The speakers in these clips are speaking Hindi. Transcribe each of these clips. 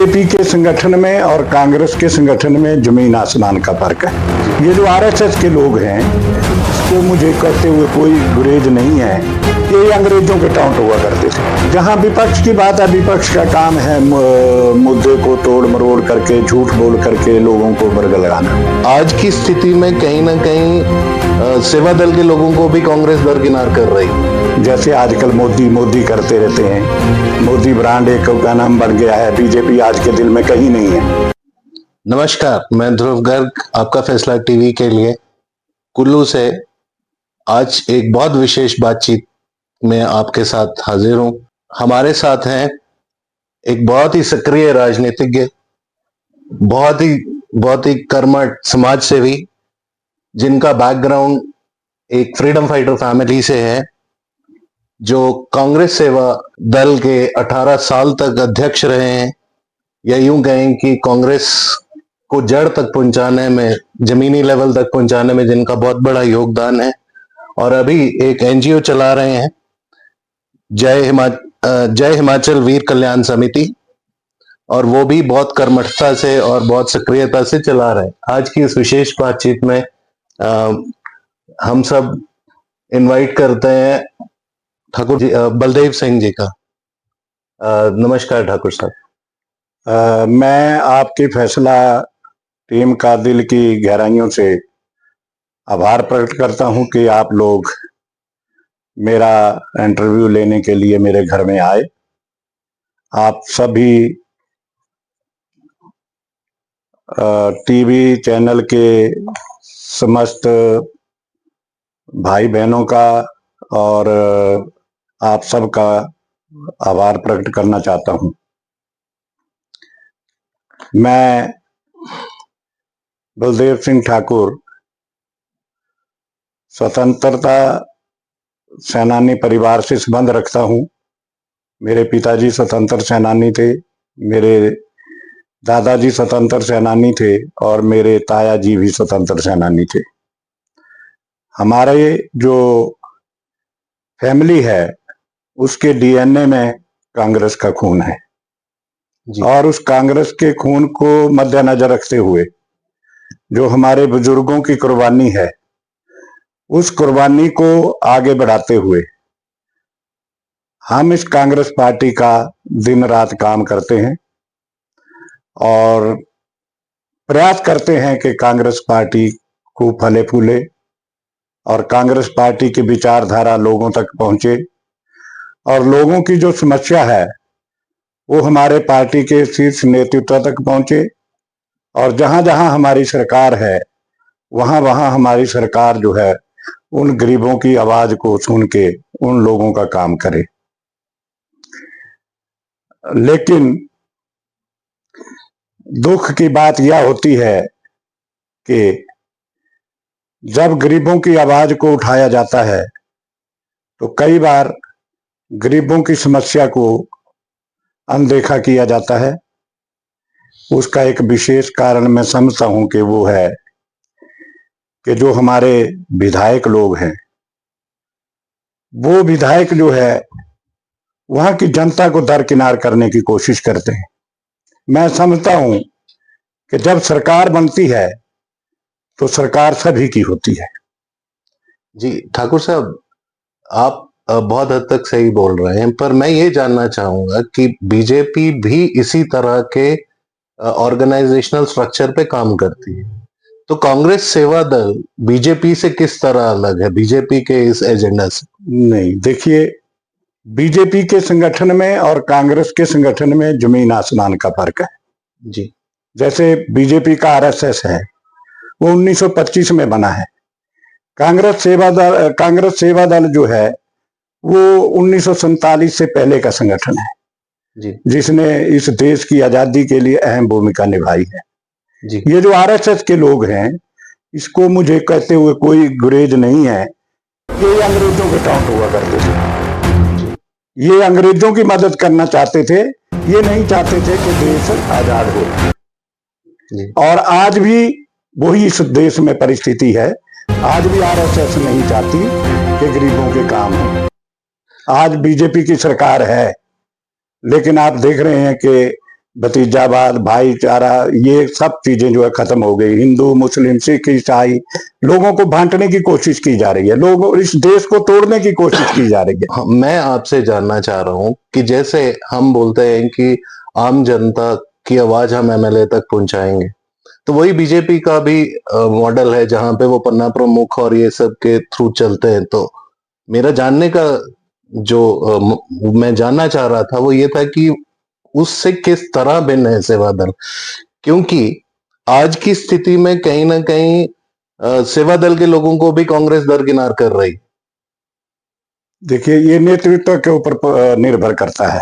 बीजेपी के संगठन में और कांग्रेस के संगठन में जमीन आसमान का फर्क है। ये जो आरएसएस के लोग हैं, इसको मुझे कहते हुए कोई गुरेज नहीं है। ये अंग्रेजों के टाउट हुआ करते थे। जहां विपक्ष की बात है, विपक्ष का काम है मुद्दे को तोड़ मरोड़ करके, झूठ बोल करके लोगों को बरगद लगाना। आज की स्थिति में कहीं ना कहीं सेवा दल के लोगों को भी कांग्रेस दरकिनार कर रही। जैसे आजकल मोदी करते रहते हैं, मोदी ब्रांड एक का नाम बन गया है। बीजेपी आज के दिल में कहीं नहीं है। नमस्कार, मैं ध्रुव गर्ग आपका फैसला टीवी के लिए कुल्लू से आज एक बहुत विशेष बातचीत में आपके साथ हाजिर हूं। हमारे साथ हैं एक बहुत ही सक्रिय राजनीतिज्ञ, बहुत ही कर्मठ समाज सेवी, जिनका बैकग्राउंड एक फ्रीडम फाइटर फैमिली से है, जो कांग्रेस सेवा दल के 18 साल तक अध्यक्ष रहे हैं, या यूं कहें कि कांग्रेस को जड़ तक पहुंचाने में, जमीनी लेवल तक पहुंचाने में जिनका बहुत बड़ा योगदान है, और अभी एक एनजीओ चला रहे हैं, जय हिमाचल वीर कल्याण समिति, और वो भी बहुत कर्मठता से और बहुत सक्रियता से चला रहे हैं। आज की इस विशेष बातचीत में हम सब इनवाइट करते हैं ठाकुर जी, बलदेव सिंह जी का। नमस्कार ठाकुर साहब। मैं आपकी फैसला टीम का दिल की गहराइयों से आभार प्रकट करता हूं कि आप लोग मेरा इंटरव्यू लेने के लिए मेरे घर में आए। आप सभी टीवी चैनल के समस्त भाई बहनों का और आप सबका आभार प्रकट करना चाहता हूं। मैं बलदेव सिंह ठाकुर स्वतंत्रता सेनानी परिवार से संबंध रखता हूं। मेरे पिताजी स्वतंत्र सेनानी थे, मेरे दादाजी स्वतंत्र सेनानी थे और मेरे ताया जी भी स्वतंत्र सेनानी थे। हमारे जो फैमिली है उसके डीएनए में कांग्रेस का खून है जी। और उस कांग्रेस के खून को मद्देनजर रखते हुए जो हमारे बुजुर्गों की कुर्बानी है, उस कुर्बानी को आगे बढ़ाते हुए हम इस कांग्रेस पार्टी का दिन रात काम करते हैं और प्रयास करते हैं कि कांग्रेस पार्टी को फले फूले और कांग्रेस पार्टी की विचारधारा लोगों तक पहुंचे और लोगों की जो समस्या है वो हमारे पार्टी के शीर्ष नेतृत्व तक पहुंचे, और जहां जहां हमारी सरकार है वहां वहां हमारी सरकार जो है उन गरीबों की आवाज को सुन के उन लोगों का काम करे। लेकिन दुख की बात यह होती है कि जब गरीबों की आवाज को उठाया जाता है तो कई बार गरीबों की समस्या को अनदेखा किया जाता है। उसका एक विशेष कारण मैं समझता हूं कि वो है कि जो हमारे विधायक लोग हैं, वो विधायक जो है वहां की जनता को दरकिनार करने की कोशिश करते हैं। मैं समझता हूं कि जब सरकार बनती है तो सरकार सभी की होती है। जी ठाकुर साहब, आप बहुत हद तक सही बोल रहे हैं, पर मैं ये जानना चाहूंगा कि बीजेपी भी इसी तरह के ऑर्गेनाइजेशनल स्ट्रक्चर पे काम करती है, तो कांग्रेस सेवा दल बीजेपी से किस तरह अलग है, बीजेपी के इस एजेंडा से? नहीं, देखिए, बीजेपी के संगठन में और कांग्रेस के संगठन में जमीन आसमान का फर्क है। जी। जैसे बीजेपी का आरएसएस है, वो 1925 में बना है। कांग्रेस सेवा दल जो है वो 1947 से पहले का संगठन है जी। जिसने इस देश की आजादी के लिए अहम भूमिका निभाई है। जी। ये जो आरएसएस के लोग हैं, इसको मुझे कहते हुए कोई गुरेज नहीं है। ये अंग्रेजों के टाउट हुआ करते थे। ये अंग्रेजों की मदद करना चाहते थे, ये नहीं चाहते थे कि देश आजाद हो। और आज भी वही इस देश में परिस्थिति है। आज भी आरएसएस नहीं चाहती कि गरीबों के काम हो। आज बीजेपी की सरकार है, लेकिन आप देख रहे हैं कि भतीजावाद, भाईचारा, ये सब चीजें जो है खत्म हो गई। हिंदू, मुस्लिम, सिख, ईसाई लोगों को बांटने की कोशिश की जा रही है, लोग इस देश को तोड़ने की कोशिश की जा रही है। हाँ, मैं आपसे जानना चाह रहा हूं कि जैसे हम बोलते हैं कि आम जनता की आवाज हम एमएलए तक पहुंचाएंगे, तो वही बीजेपी का भी मॉडल है जहां पे वो पन्ना प्रमुख और ये सब के थ्रू चलते हैं। तो मेरा जानने का जो मैं जानना चाह रहा था वो ये था कि उससे किस तरह भिन्न है सेवा दल, क्योंकि आज की स्थिति में कहीं ना कहीं सेवा दल के लोगों को भी कांग्रेस दरकिनार कर रही। देखिए, ये नेतृत्व के ऊपर निर्भर करता है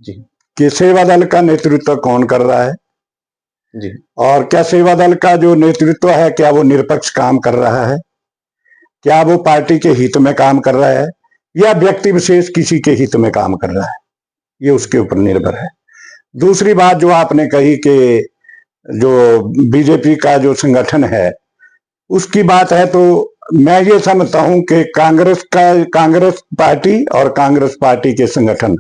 जी कि सेवा दल का नेतृत्व कौन कर रहा है, जी और क्या सेवा दल का जो नेतृत्व है क्या वो निरपेक्ष काम कर रहा है, क्या वो पार्टी के हित में काम कर रहा है, या व्यक्ति विशेष किसी के हित में काम कर रहा है, ये उसके ऊपर निर्भर है। दूसरी बात जो आपने कही कि जो बीजेपी का जो संगठन है उसकी बात है, तो मैं ये समझता हूं कि कांग्रेस पार्टी और कांग्रेस पार्टी के संगठन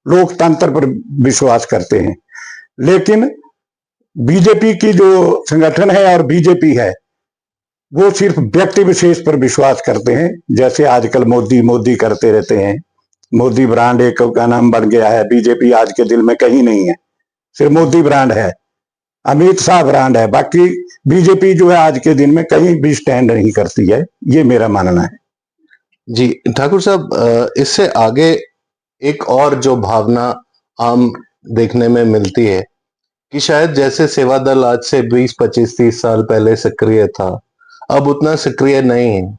लोकतंत्र पर विश्वास करते हैं, लेकिन बीजेपी की जो संगठन है और बीजेपी है वो सिर्फ व्यक्ति विशेष पर विश्वास करते हैं। जैसे आजकल मोदी मोदी करते रहते हैं, मोदी ब्रांड एक का नाम बन गया है, बीजेपी आज के दिल में कहीं नहीं है, सिर्फ मोदी ब्रांड है, अमित शाह ब्रांड है, बाकी बीजेपी जो है आज के दिन में कहीं भी स्टैंड नहीं करती है, ये मेरा मानना है। जी ठाकुर साहब, इससे आगे एक और जो भावना आम देखने में मिलती है कि शायद जैसे सेवा दल आज से 20, 25, 30 साल पहले सक्रिय था, अब उतना सक्रिय नहीं है,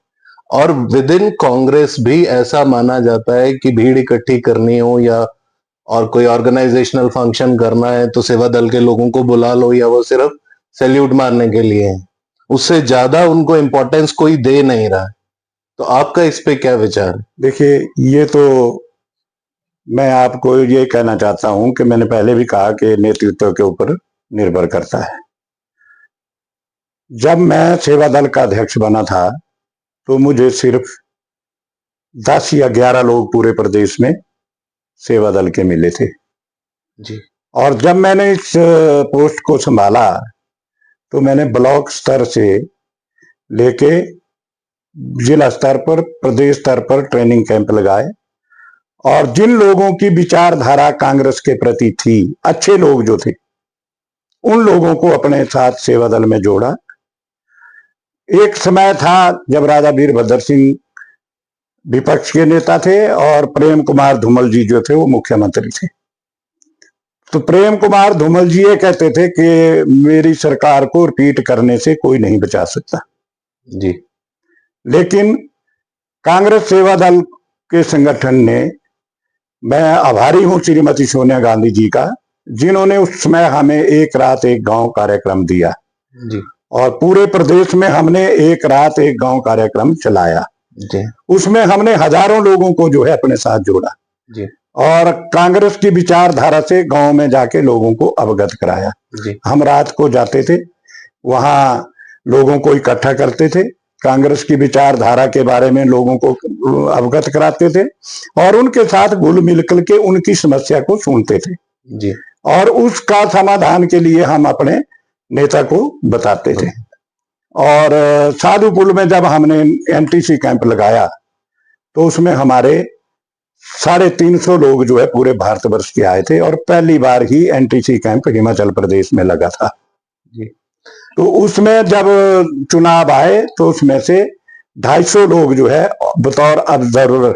और विद इन कांग्रेस भी ऐसा माना जाता है कि भीड़ इकट्ठी करनी हो या और कोई ऑर्गेनाइजेशनल फंक्शन करना है तो सेवा दल के लोगों को बुला लो, या वो सिर्फ सैल्यूट मारने के लिए है, उससे ज्यादा उनको इंपॉर्टेंस कोई दे नहीं रहा है। तो आपका इस पे क्या विचार है? देखिए, ये तो मैं आपको ये कहना चाहता हूं कि मैंने पहले भी कहा कि नेतृत्व के ऊपर निर्भर करता है। जब मैं सेवा दल का अध्यक्ष बना था तो मुझे सिर्फ 10 या 11 लोग पूरे प्रदेश में सेवा दल के मिले थे, जी और जब मैंने इस पोस्ट को संभाला तो मैंने ब्लॉक स्तर से लेके जिला स्तर पर, प्रदेश स्तर पर ट्रेनिंग कैंप लगाए, और जिन लोगों की विचारधारा कांग्रेस के प्रति थी, अच्छे लोग जो थे, उन लोगों को अपने साथ सेवा दल में जोड़ा। एक समय था जब राजा वीरभद्र सिंह विपक्ष के नेता थे और प्रेम कुमार धूमल जी जो थे वो मुख्यमंत्री थे। तो प्रेम कुमार धूमल जी ये कहते थे कि मेरी सरकार को रिपीट करने से कोई नहीं बचा सकता। जी लेकिन कांग्रेस सेवा दल के संगठन ने, मैं आभारी हूं श्रीमती सोनिया गांधी जी का, जिन्होंने उस समय हमें एक रात एक गांव कार्यक्रम दिया, जी और पूरे प्रदेश में हमने एक रात एक गांव कार्यक्रम चलाया। जी उसमें हमने हजारों लोगों को जो है अपने साथ जोड़ा, जी और कांग्रेस की विचारधारा से गांव में जाके लोगों को अवगत कराया। जी हम रात को जाते थे, वहां लोगों को इकट्ठा करते थे, कांग्रेस की विचारधारा के बारे में लोगों को अवगत कराते थे, और उनके साथ घुल मिल के उनकी समस्या को सुनते थे, जी और उसका समाधान के लिए हम अपने नेता को बताते थे। और साधुपुल में जब हमने एनटीसी कैंप लगाया तो उसमें हमारे 350 लोग जो है पूरे भारतवर्ष के आए थे, और पहली बार ही एनटीसी कैंप हिमाचल प्रदेश में लगा था। जी तो उसमें जब चुनाव आए तो उसमें से 250 लोग जो है बतौर ऑब्जर्वर,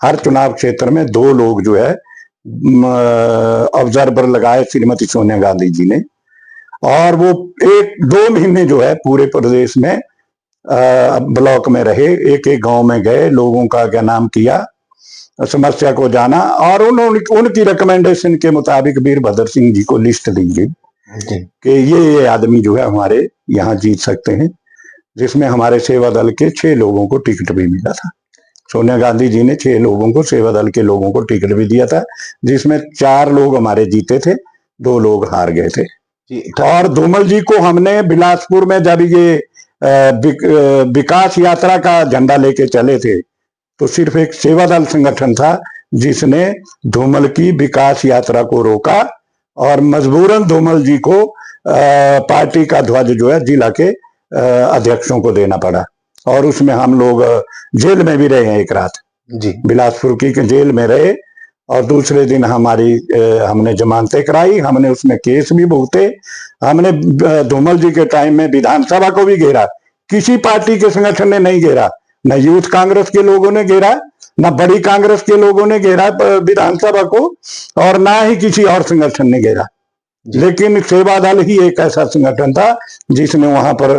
हर चुनाव क्षेत्र में 2 लोग जो है ऑब्जर्वर लगाए श्रीमती सोनिया गांधी जी ने, और वो 1-2 महीने जो है पूरे प्रदेश में ब्लॉक में रहे, एक एक गांव में गए, लोगों का क्या नाम किया, समस्या को जाना, और उनकी रिकमेंडेशन के मुताबिक वीरभद्र सिंह जी को लिस्ट दी गई कि ये आदमी जो है हमारे यहाँ जीत सकते हैं, जिसमें हमारे सेवा दल के 6 लोगों को टिकट भी मिला था। सोनिया गांधी जी ने 6 लोगों को, सेवा दल के लोगों को टिकट भी दिया था, जिसमें 4 लोग हमारे जीते थे, 2 लोग हार गए थे। और धूमल जी को हमने बिलासपुर में जब ये विकास यात्रा का झंडा लेके चले थे, तो सिर्फ एक सेवा दल संगठन था जिसने धूमल की विकास यात्रा को रोका, और मजबूरन धूमल जी को पार्टी का ध्वज जो है जिला के अध्यक्षों को देना पड़ा, और उसमें हम लोग जेल में भी रहे हैं एक रात। जी बिलासपुर की जेल में रहे, और दूसरे दिन हमने जमानतें कराई, हमने उसमें केस भी भुगते। हमने धूमल जी के टाइम में विधानसभा को भी घेरा, किसी पार्टी के संगठन ने नहीं घेरा, न यूथ कांग्रेस के लोगों ने घेरा, न बड़ी कांग्रेस के लोगों ने घेरा विधानसभा को, और ना ही किसी और संगठन ने घेरा। लेकिन सेवा दल ही एक ऐसा संगठन था जिसने वहां पर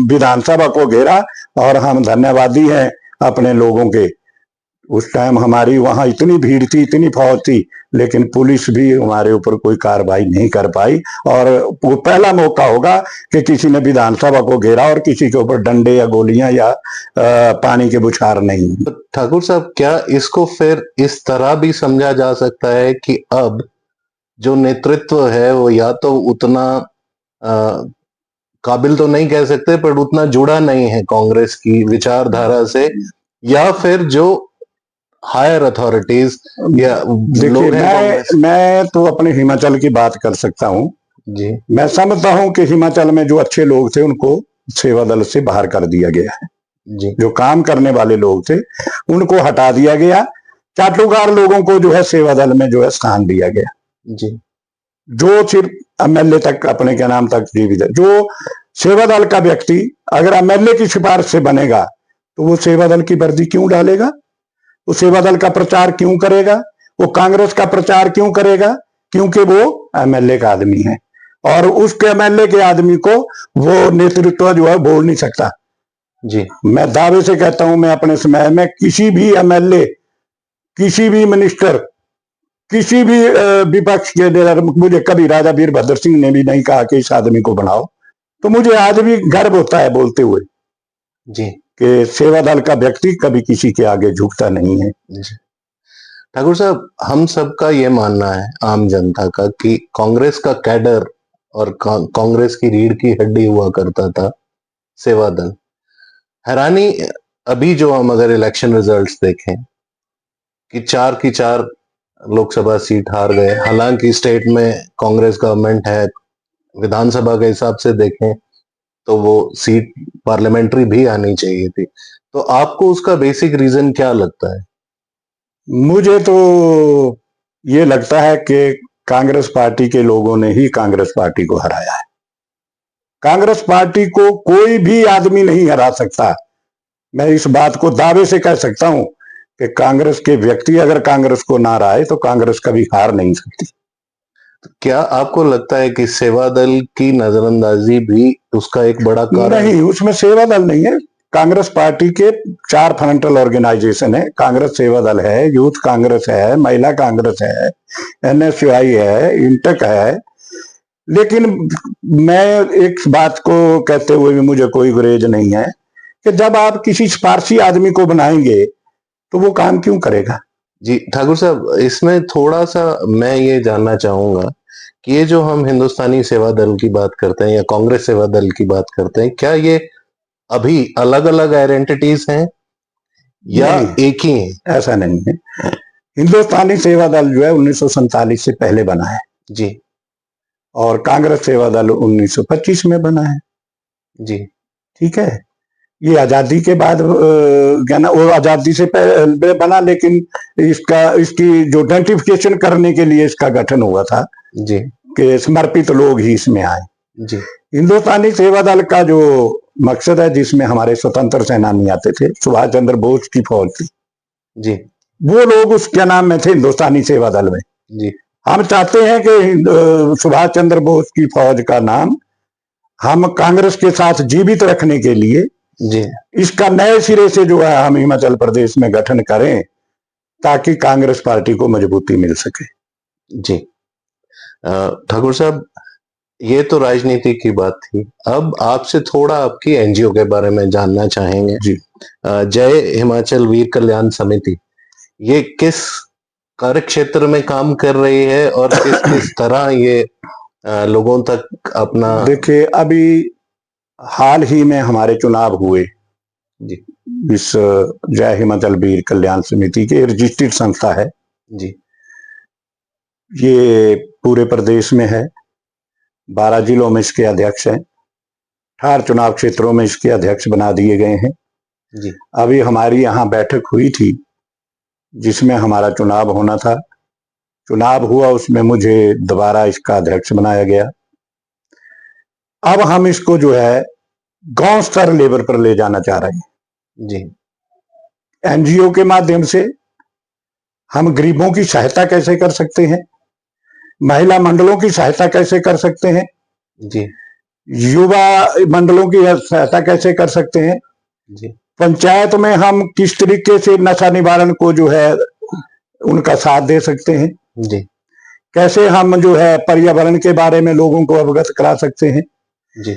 विधानसभा को घेरा, और हम धन्यवादी हैं अपने लोगों के। उस टाइम हमारी वहां इतनी भीड़ थी, इतनी फौज थी, लेकिन पुलिस भी हमारे ऊपर कोई कार्रवाई नहीं कर पाई। और वो पहला मौका होगा कि किसी ने विधानसभा को घेरा और किसी के ऊपर डंडे या गोलियां या पानी के बुछार नहीं। तो ठाकुर साहब, क्या इसको फिर इस तरह भी समझा जा सकता है कि अब जो नेतृत्व है वो या तो उतना काबिल तो नहीं कह सकते, पर उतना जुड़ा नहीं है कांग्रेस की विचारधारा से, या फिर जो हायर अथॉरिटीज या देखिए, मैं तो अपने हिमाचल की बात कर सकता हूँ जी। मैं समझता हूँ कि हिमाचल में जो अच्छे लोग थे उनको सेवा दल से बाहर कर दिया गया है जी। जो काम करने वाले लोग थे उनको हटा दिया गया, चाटुकार लोगों को जो है सेवा दल में जो है स्थान दिया गया जी। जो सिर्फ एमएलए तक अपने के नाम तक जीवित है। जो सेवा दल का व्यक्ति अगर एमएलए की सिफारिश से बनेगा तो वो सेवा दल की वर्दी क्यों डालेगा, वो सेवा दल का प्रचार क्यों करेगा, वो कांग्रेस का प्रचार क्यों करेगा? क्योंकि वो एमएलए का आदमी है, और उसके एमएलए के आदमी को वो नेतृत्व जो है बोल नहीं सकता जी। मैं दावे से कहता हूं, मैं अपने समय में किसी भी एमएलए, किसी भी मिनिस्टर, किसी भी विपक्ष के लीडर, मुझे कभी राजा वीरभद्र सिंह ने भी नहीं कहा कि इस आदमी को बनाओ। तो मुझे आज भी गर्व होता है बोलते हुए जी कि सेवा दल का व्यक्ति कभी किसी के आगे झुकता नहीं है। ठाकुर साहब, हम सबका ये मानना है, आम जनता का, कि कांग्रेस का कैडर और कांग्रेस की रीढ़ की हड्डी हुआ करता था सेवा दल। हैरानी अभी जो हम अगर इलेक्शन रिजल्ट्स देखें कि 4 की 4 लोकसभा सीट हार गए, हालांकि स्टेट में कांग्रेस गवर्नमेंट है, विधानसभा के हिसाब से देखें तो वो सीट पार्लियामेंट्री भी आनी चाहिए थी। तो आपको उसका बेसिक रीजन क्या लगता है? मुझे तो ये लगता है कि कांग्रेस पार्टी के लोगों ने ही कांग्रेस पार्टी को हराया है। कांग्रेस पार्टी को कोई भी आदमी नहीं हरा सकता। मैं इस बात को दावे से कह सकता हूं कि कांग्रेस के व्यक्ति अगर कांग्रेस को ना हराए तो कांग्रेस कभी हार नहीं सकती। तो क्या आपको लगता है कि सेवा दल की नजरअंदाजी भी उसका एक बड़ा कारण? नहीं, उसमें सेवा दल नहीं है। कांग्रेस पार्टी के 4 फ्रंटल ऑर्गेनाइजेशन है। कांग्रेस सेवा दल है, यूथ कांग्रेस है, महिला कांग्रेस है, एनएसयूआई है, इंटक है। लेकिन मैं एक बात को कहते हुए भी मुझे कोई गुरेज नहीं है कि जब आप किसी सिफारशी आदमी को बनाएंगे तो वो काम क्यों करेगा? जी ठाकुर साहब, इसमें थोड़ा सा मैं ये जानना चाहूंगा कि ये जो हम हिंदुस्तानी सेवा दल की बात करते हैं या कांग्रेस सेवा दल की बात करते हैं, क्या ये अभी अलग अलग आइडेंटिटीज हैं या एक ही है? ऐसा नहीं है। हिंदुस्तानी सेवा दल जो है 1947 से पहले बना है जी, और कांग्रेस सेवा दल 1925 में बना है जी। ठीक है। ये आजादी के बाद वो आजादी से पहले बना, लेकिन इसकी जो आइडेंटिफिकेशन करने के लिए इसका गठन हुआ था जी, कि समर्पित लोग ही इसमें आए। जी। हिंदुस्तानी सेवा दल का जो मकसद है, जिसमें हमारे स्वतंत्र सेनानी आते थे, सुभाष चंद्र बोस की फौज थी जी, वो लोग उसके नाम में थे हिंदुस्तानी सेवा दल में। जी। हम चाहते हैं कि सुभाष चंद्र बोस की फौज का नाम हम कांग्रेस के साथ जीवित रखने के लिए जी, इसका नए सिरे से जो है हम हिमाचल प्रदेश में गठन करें ताकि कांग्रेस पार्टी को मजबूती मिल सके। जी। ठाकुर साहब, ये तो राजनीति की बात थी। अब आपसे थोड़ा आपकी एनजीओ के बारे में जानना चाहेंगे। जी। जय हिमाचल वीर कल्याण समिति, ये किस कार्य क्षेत्र में काम कर रही है और किस किस तरह ये लोगों तक अपना? देखिए, अभी हाल ही में हमारे चुनाव हुए जी, इस जय हिमाचल वीर कल्याण समिति की रजिस्टर्ड संस्था है जी, ये पूरे प्रदेश में है, 12 जिलों में इसके अध्यक्ष हैं, 18 चुनाव क्षेत्रों में इसके अध्यक्ष बना दिए गए हैं। जी अभी हमारी यहाँ बैठक हुई थी जिसमें हमारा चुनाव होना था, चुनाव हुआ, उसमें मुझे दोबारा इसका अध्यक्ष बनाया गया। अब हम इसको जो है गांव स्तर लेवल पर ले जाना चाह रहे हैं। जी एनजीओ के माध्यम से हम गरीबों की सहायता कैसे कर सकते हैं, महिला मंडलों की सहायता कैसे कर सकते हैं, जी युवा मंडलों की सहायता कैसे कर सकते हैं, जी पंचायत में हम किस तरीके से नशा निवारण को जो है उनका साथ दे सकते हैं, जी कैसे हम जो है पर्यावरण के बारे में लोगों को अवगत करा सकते हैं। जी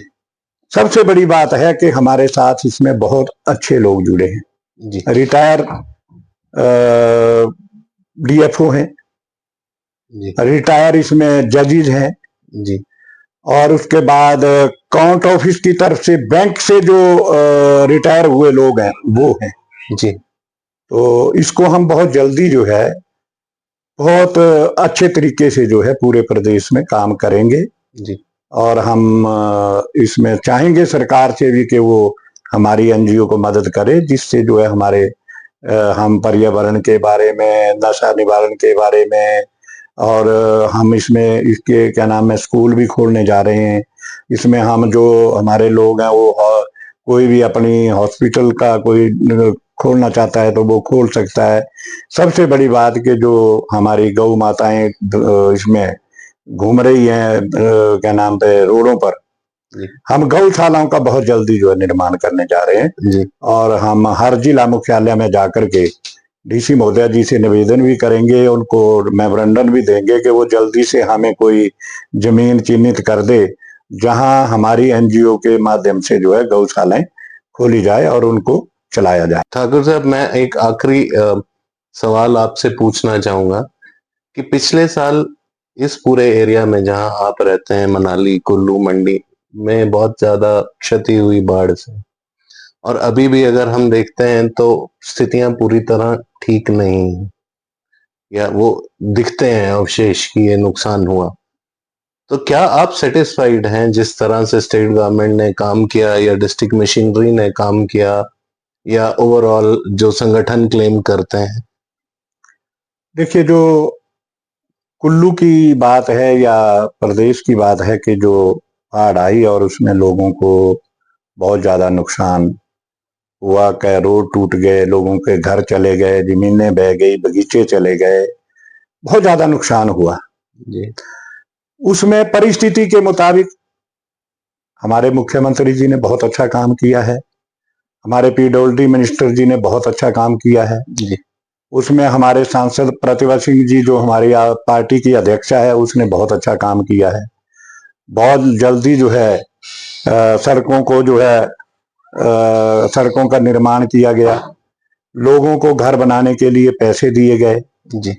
सबसे बड़ी बात है कि हमारे साथ इसमें बहुत अच्छे लोग जुड़े हैं, जी रिटायर डीएफओ हैं, जी रिटायर इसमें जजेज हैं, जी और उसके बाद काउंट ऑफिस की तरफ से बैंक से जो रिटायर हुए लोग हैं वो हैं। जी तो इसको हम बहुत जल्दी जो है बहुत अच्छे तरीके से जो है पूरे प्रदेश में काम करेंगे, जी और हम इसमें चाहेंगे सरकार से भी कि वो हमारी एनजीओ को मदद करे, जिससे जो है हमारे हम पर्यावरण के बारे में, नशा निवारण के बारे में, और हम इसमें इसके क्या नाम है स्कूल भी खोलने जा रहे हैं। इसमें हम जो हमारे लोग हैं वो कोई भी अपनी हॉस्पिटल का कोई खोलना चाहता है तो वो खोल सकता है। सबसे बड़ी बात कि जो हमारी गौ माताएं इसमें घूम रही हैं क्या नाम पे रोडों पर, जी हम गौशालाओं का बहुत जल्दी जो है निर्माण करने जा रहे हैं, जी और हम हर जिला मुख्यालय में जाकर के डीसी महोदया जी से निवेदन भी करेंगे, उनको मेमोरेंडम भी देंगे कि वो जल्दी से हमें कोई जमीन चिन्हित कर दे जहां हमारी एनजीओ के माध्यम से जो है गौशालाएं खोली जाए और उनको चलाया जाए। ठाकुर साहब, मैं एक आखिरी सवाल आपसे पूछना चाहूंगा कि पिछले साल इस पूरे एरिया में जहां आप रहते हैं, मनाली, कुल्लू, मंडी में बहुत ज्यादा क्षति हुई बाढ़ से, और अभी भी अगर हम देखते हैं तो स्थितियां पूरी तरह ठीक नहीं हैं, या वो दिखते हैं अवशेष कि ये नुकसान हुआ। तो क्या आप सेटिस्फाइड हैं जिस तरह से स्टेट गवर्नमेंट ने काम किया, या डिस्ट्रिक्ट मशीनरी ने काम किया, या ओवरऑल जो संगठन क्लेम करते हैं? देखिए, जो कुल्लू की बात है या प्रदेश की बात है कि जो बाढ़ आई और उसमें लोगों को बहुत ज्यादा नुकसान हुआ, क्या रोड टूट गए, लोगों के घर चले गए, जमीनें बह गई, बगीचे चले गए, बहुत ज्यादा नुकसान हुआ। जी उसमें परिस्थिति के मुताबिक हमारे मुख्यमंत्री जी ने बहुत अच्छा काम किया है, हमारे पीडब्ल्यूडी मिनिस्टर जी ने बहुत अच्छा काम किया है। जी उसमें हमारे सांसद प्रतिभा सिंह जी जो हमारी पार्टी की अध्यक्षा है उसने बहुत अच्छा काम किया है। बहुत जल्दी जो है सड़कों को जो है सड़कों का निर्माण किया गया, लोगों को घर बनाने के लिए पैसे दिए गए। जी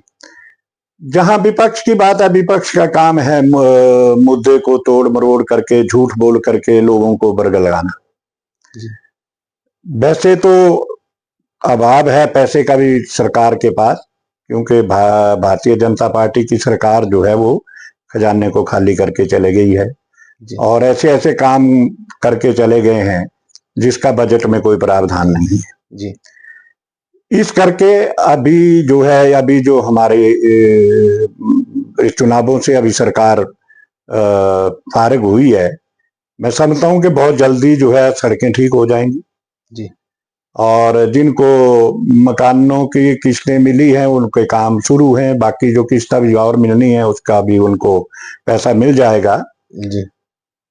जहां विपक्ष की बात है, विपक्ष का काम है मुद्दे को तोड़ मरोड़ करके, झूठ बोल करके लोगों को बरगल लगाना। जी वैसे तो अभाव है पैसे का भी सरकार के पास, क्योंकि भारतीय जनता पार्टी की सरकार जो है वो खजाने को खाली करके चले गई है, जी और ऐसे ऐसे काम करके चले गए हैं जिसका बजट में कोई प्रावधान नहीं है। जी इस करके अभी जो है, अभी जो हमारे इस चुनावों से अभी सरकार फारिग हुई है, मैं समझता हूं कि बहुत जल्दी जो है सड़कें ठीक हो जाएंगी, जी और जिनको मकानों की किस्तें मिली हैं उनके काम शुरू हैं, बाकी जो किस्त अभी और मिलनी है उसका भी उनको पैसा मिल जाएगा। जी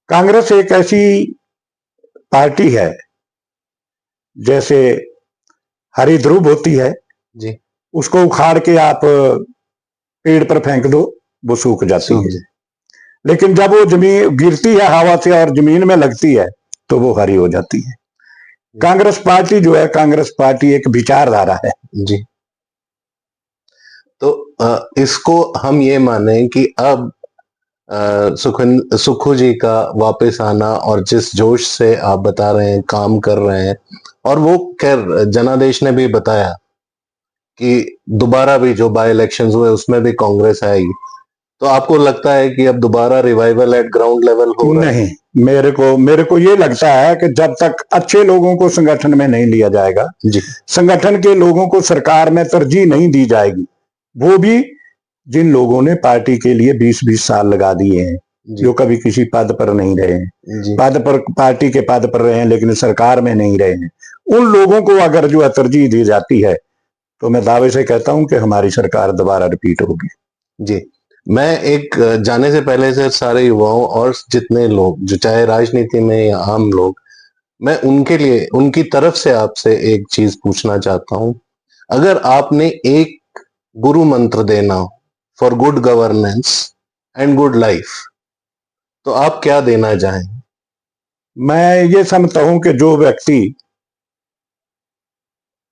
कांग्रेस एक ऐसी पार्टी है जैसे हरी ध्रुव होती है, जी उसको उखाड़ के आप पेड़ पर फेंक दो वो सूख जाती सूख है, जी लेकिन जब वो जमीन गिरती है हवा से और जमीन में लगती है तो वो हरी हो जाती है। कांग्रेस पार्टी जो है, कांग्रेस पार्टी एक विचारधारा है। जी तो इसको हम ये माने कि अब सुखू जी का वापस आना, और जिस जोश से आप बता रहे हैं काम कर रहे हैं, और वो खैर जनादेश ने भी बताया कि दोबारा भी जो बाय इलेक्शंस हुए उसमें भी कांग्रेस आएगी, तो आपको लगता है कि अब दोबारा रिवाइवल एट ग्राउंड लेवल हो रहा है? नहीं, मेरे को ये लगता है कि जब तक अच्छे लोगों को संगठन में नहीं लिया जाएगा, जी, संगठन के लोगों को सरकार में तरजीह नहीं दी जाएगी, वो भी जिन लोगों ने पार्टी के लिए 20-20 साल लगा दिए हैं, जी, जो कभी किसी पद पर नहीं रहे हैं, जी, पद पर पार्टी के पद पर रहे हैं लेकिन सरकार में नहीं रहे हैं, उन लोगों को अगर जो है तरजीह दी जाती है तो मैं दावे से कहता हूं कि हमारी सरकार दोबारा रिपीट होगी। जी। मैं एक जाने से पहले से सारे युवाओं और जितने लोग जो चाहे राजनीति में या आम लोग, मैं उनके लिए उनकी तरफ से आपसे एक चीज पूछना चाहता हूं। अगर आपने एक गुरु मंत्र देना हो for good governance and good life, तो आप क्या देना चाहेंगे? मैं ये समझता हूं कि जो व्यक्ति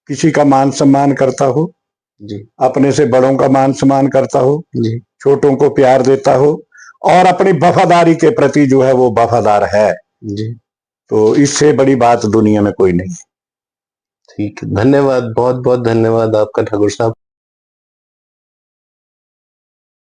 किसी का मान सम्मान करता हो, जी, अपने से बड़ों का मान सम्मान करता हो, जी, छोटों को प्यार देता हो और अपनी वफादारी के प्रति जो है वो वफादार है, जी। तो इससे बड़ी बात दुनिया में कोई नहीं। ठीक है, धन्यवाद, बहुत बहुत धन्यवाद आपका ठाकुर साहब।